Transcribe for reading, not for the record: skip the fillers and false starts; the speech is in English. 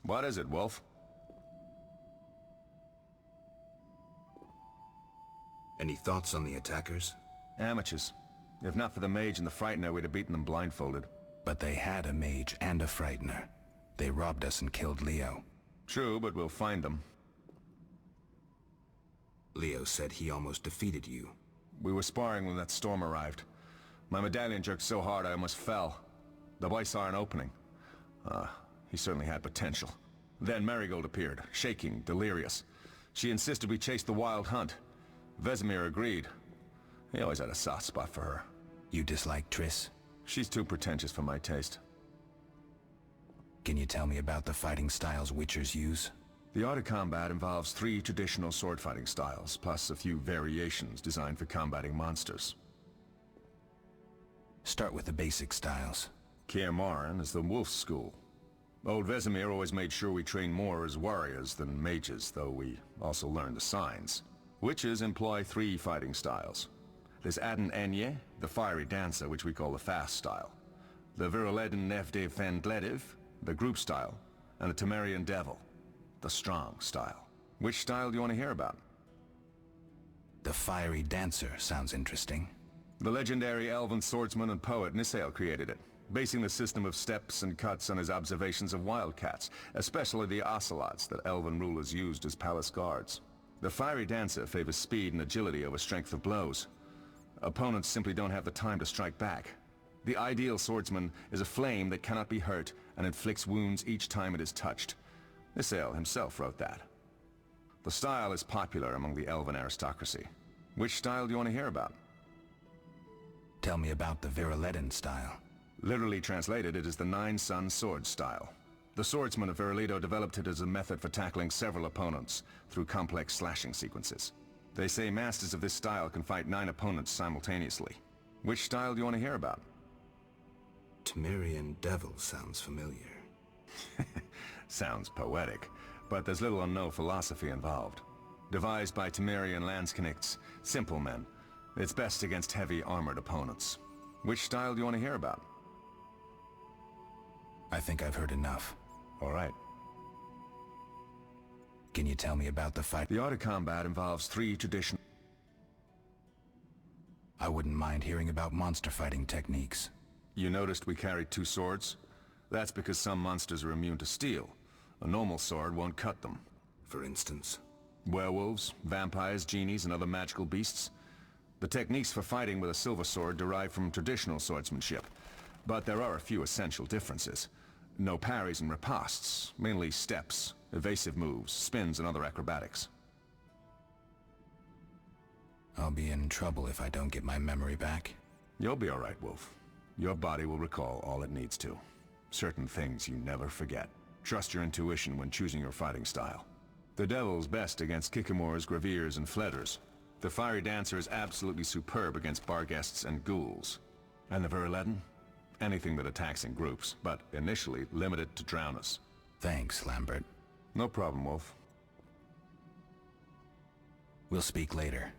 What is it, Wolf? Any thoughts on the attackers? Amateurs. If not for the mage and the frightener, we'd have beaten them blindfolded. But they had a mage and a frightener. They robbed us and killed Leo. True, but we'll find them. Leo said he almost defeated you. We were sparring when that storm arrived. My medallion jerked so hard I almost fell. The boy saw an opening. He certainly had potential. Then Marigold appeared, shaking, delirious. She insisted we chase the wild hunt. Vesemir agreed. He always had a soft spot for her. You dislike Triss? She's too pretentious for my taste. Can you tell me about the fighting styles Witchers use? The art of combat involves 3 traditional sword-fighting styles, plus a few variations designed for combating monsters. Start with the basic styles. Kaer Morhen is the wolf school. Old Vesemir always made sure we train more as warriors than mages, though we also learned the signs. Witches employ 3 fighting styles. There's Aden Enye, the fiery dancer, which we call the fast style. The Viruleden Nefde Fendlediv, the group style. And the Temerian Devil, the strong style. Which style do you want to hear about? The fiery dancer sounds interesting. The legendary elven swordsman and poet Nisael created it, basing the system of steps and cuts on his observations of wildcats, especially the ocelots that elven rulers used as palace guards. The fiery dancer favors speed and agility over strength of blows. Opponents simply don't have the time to strike back. The ideal swordsman is a flame that cannot be hurt and inflicts wounds each time it is touched. Nisael himself wrote that. The style is popular among the elven aristocracy. Which style do you want to hear about? Tell me about the Viruleden style. Literally translated, it is the Nine-Sun sword style. The swordsmen of Viruledo developed it as a method for tackling several opponents through complex slashing sequences. They say masters of this style can fight 9 opponents simultaneously. Which style do you want to hear about? Temerian Devil sounds familiar. Sounds poetic, but there's little or no philosophy involved. Devised by Temerian Landsknechts, simple men. It's best against heavy armored opponents. Which style do you want to hear about? I think I've heard enough. All right. Can you tell me about the fight? The art of combat involves 3 traditional... I wouldn't mind hearing about monster fighting techniques. You noticed we carried 2 swords? That's because some monsters are immune to steel. A normal sword won't cut them. For instance? Werewolves, vampires, genies, and other magical beasts. The techniques for fighting with a silver sword derive from traditional swordsmanship, but there are a few essential differences. No parries and ripostes, mainly steps, evasive moves, spins, and other acrobatics. I'll be in trouble if I don't get my memory back. You'll be all right, Wolf. Your body will recall all it needs to. Certain things you never forget. Trust your intuition when choosing your fighting style. The Devil's best against Kikimors, Graviers, and Fledders. The Fiery Dancer is absolutely superb against Barghests and Ghouls. And the Viruleden? Anything that attacks in groups, but initially limited to drowners. Thanks, Lambert. No problem, Wolf. We'll speak later.